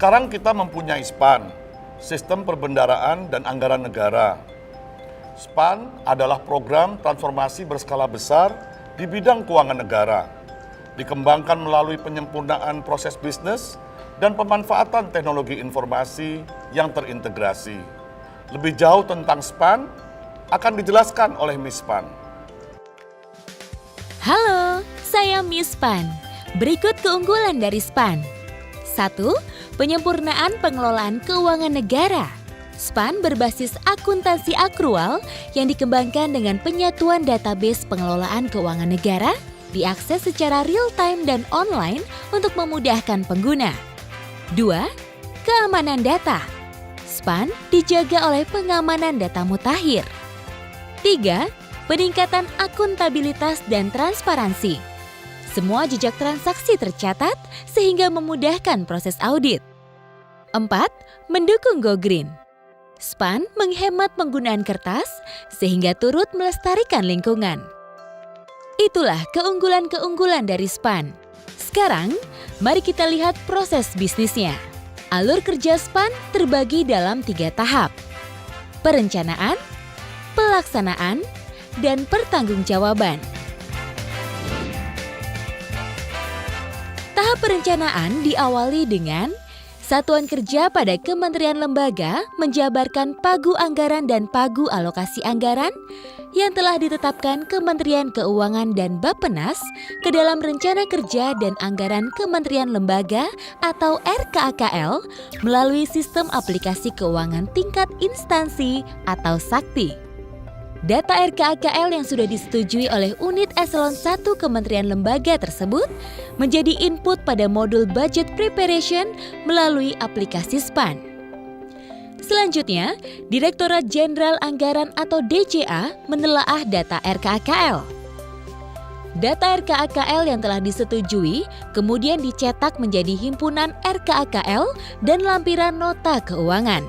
Sekarang kita mempunyai SPAN, Sistem Perbendaraan dan Anggaran Negara. SPAN adalah program transformasi berskala besar di bidang keuangan negara. Dikembangkan melalui penyempurnaan proses bisnis dan pemanfaatan teknologi informasi yang terintegrasi. Lebih jauh tentang SPAN akan dijelaskan oleh Miss Pan. Halo, saya Miss Pan. Berikut keunggulan dari SPAN. 1. Penyempurnaan pengelolaan keuangan negara. SPAN berbasis akuntansi akrual yang dikembangkan dengan penyatuan database pengelolaan keuangan negara, diakses secara real-time dan online untuk memudahkan pengguna. 2. Keamanan data. SPAN dijaga oleh pengamanan data mutakhir. 3. Peningkatan akuntabilitas dan transparansi. Semua jejak transaksi tercatat sehingga memudahkan proses audit. 4. Mendukung Go Green. SPAN menghemat penggunaan kertas sehingga turut melestarikan lingkungan. Itulah keunggulan-keunggulan dari SPAN. Sekarang, mari kita lihat proses bisnisnya. Alur kerja SPAN terbagi dalam 3 tahap. Perencanaan, pelaksanaan, dan pertanggungjawaban. Tahap perencanaan diawali dengan Satuan Kerja pada Kementerian Lembaga menjabarkan pagu anggaran dan pagu alokasi anggaran yang telah ditetapkan Kementerian Keuangan dan Bappenas ke dalam Rencana Kerja dan Anggaran Kementerian Lembaga atau RKAKL melalui Sistem Aplikasi Keuangan Tingkat Instansi atau SAKTI. Data RKAKL yang sudah disetujui oleh unit eselon 1 Kementerian Lembaga tersebut menjadi input pada modul budget preparation melalui aplikasi SPAN. Selanjutnya, Direktorat Jenderal Anggaran atau DJA menelaah data RKAKL. Data RKAKL yang telah disetujui kemudian dicetak menjadi himpunan RKAKL dan lampiran nota keuangan.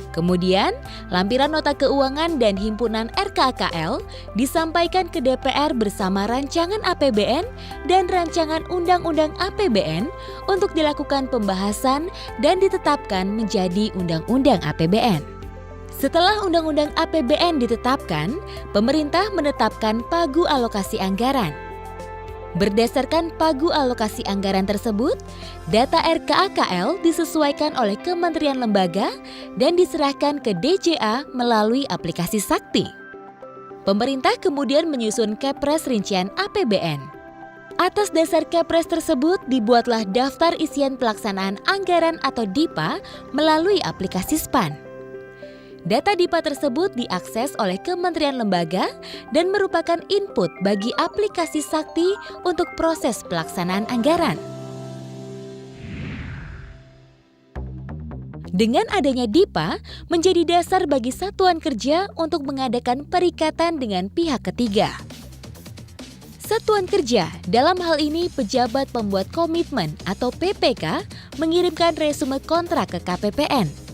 Kemudian, lampiran nota keuangan dan himpunan RKAKL disampaikan ke DPR bersama rancangan APBN dan rancangan Undang-Undang APBN untuk dilakukan pembahasan dan ditetapkan menjadi Undang-Undang APBN. Setelah Undang-Undang APBN ditetapkan, pemerintah menetapkan pagu alokasi anggaran. Berdasarkan pagu alokasi anggaran tersebut, data RKAKL disesuaikan oleh kementerian lembaga dan diserahkan ke DJA melalui aplikasi SAKTI. Pemerintah kemudian menyusun Kepres rincian APBN. Atas dasar Kepres tersebut dibuatlah daftar isian pelaksanaan anggaran atau DIPA melalui aplikasi SPAN. Data DIPA tersebut diakses oleh kementerian lembaga dan merupakan input bagi aplikasi SAKTI untuk proses pelaksanaan anggaran. Dengan adanya DIPA menjadi dasar bagi satuan kerja untuk mengadakan perikatan dengan pihak ketiga. Satuan kerja, dalam hal ini pejabat pembuat komitmen atau PPK, mengirimkan resume kontrak ke KPPN.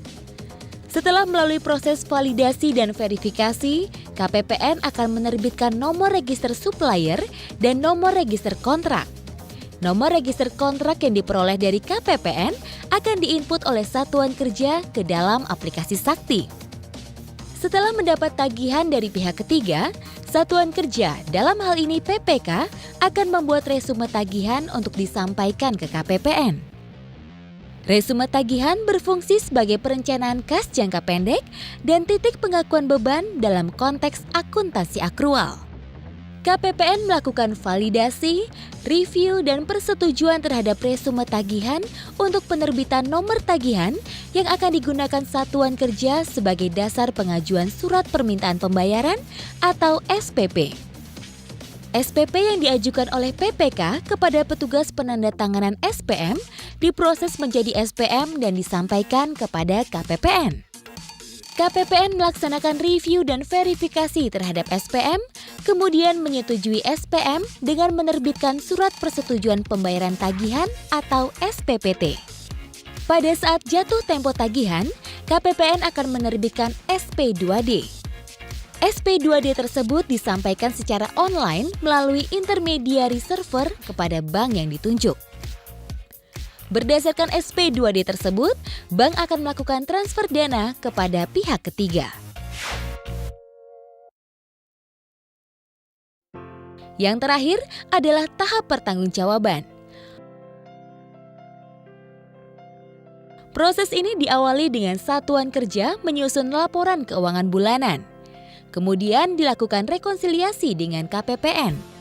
Setelah melalui proses validasi dan verifikasi, KPPN akan menerbitkan nomor register supplier dan nomor register kontrak. Nomor register kontrak yang diperoleh dari KPPN akan diinput oleh satuan kerja ke dalam aplikasi SAKTI. Setelah mendapat tagihan dari pihak ketiga, satuan kerja, dalam hal ini PPK, akan membuat resume tagihan untuk disampaikan ke KPPN. Resume tagihan berfungsi sebagai perencanaan kas jangka pendek dan titik pengakuan beban dalam konteks akuntansi akrual. KPPN melakukan validasi, review, dan persetujuan terhadap resume tagihan untuk penerbitan nomor tagihan yang akan digunakan satuan kerja sebagai dasar pengajuan surat permintaan pembayaran atau SPP. SPP yang diajukan oleh PPK kepada petugas penandatanganan SPM diproses menjadi SPM dan disampaikan kepada KPPN. KPPN melaksanakan review dan verifikasi terhadap SPM, kemudian menyetujui SPM dengan menerbitkan surat persetujuan pembayaran tagihan atau SPPT. Pada saat jatuh tempo tagihan, KPPN akan menerbitkan SP2D. SP2D tersebut disampaikan secara online melalui intermediary server kepada bank yang ditunjuk. Berdasarkan SP2D tersebut, bank akan melakukan transfer dana kepada pihak ketiga. Yang terakhir adalah tahap pertanggungjawaban. Proses ini diawali dengan satuan kerja menyusun laporan keuangan bulanan. Kemudian dilakukan rekonsiliasi dengan KPPN.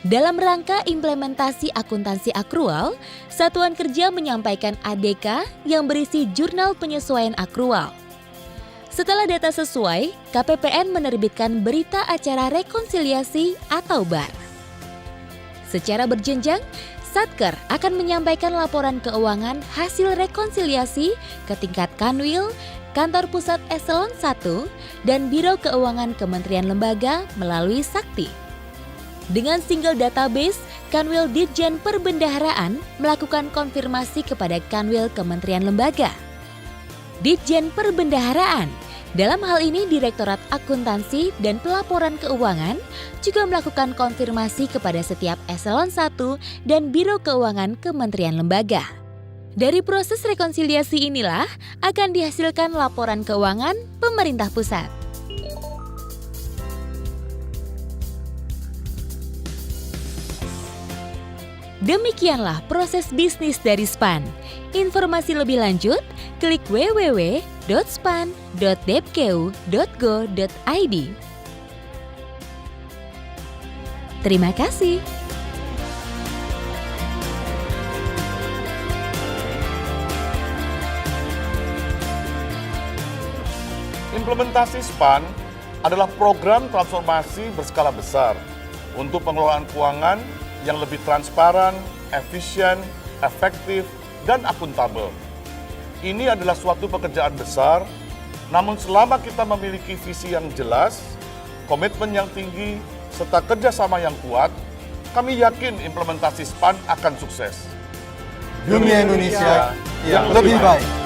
Dalam rangka implementasi akuntansi akrual, satuan kerja menyampaikan ADK yang berisi jurnal penyesuaian akrual. Setelah data sesuai, KPPN menerbitkan berita acara rekonsiliasi atau BAR. Secara berjenjang, Satker akan menyampaikan laporan keuangan hasil rekonsiliasi ke tingkat Kanwil, Kantor Pusat Eselon 1, dan Biro Keuangan Kementerian Lembaga melalui Sakti. Dengan single database, Kanwil Ditjen Perbendaharaan melakukan konfirmasi kepada Kanwil Kementerian Lembaga. Ditjen Perbendaharaan, dalam hal ini Direktorat Akuntansi dan Pelaporan Keuangan, juga melakukan konfirmasi kepada setiap Eselon 1 dan Biro Keuangan Kementerian Lembaga. Dari proses rekonsiliasi inilah akan dihasilkan laporan keuangan pemerintah pusat. Demikianlah proses bisnis dari SPAN. Informasi lebih lanjut, klik www.span.depkeu.go.id. Terima kasih. Implementasi SPAN adalah program transformasi berskala besar untuk pengelolaan keuangan yang lebih transparan, efisien, efektif, dan akuntabel. Ini adalah suatu pekerjaan besar, namun selama kita memiliki visi yang jelas, komitmen yang tinggi, serta kerjasama yang kuat, kami yakin implementasi SPAN akan sukses. Dunia Indonesia yang lebih baik.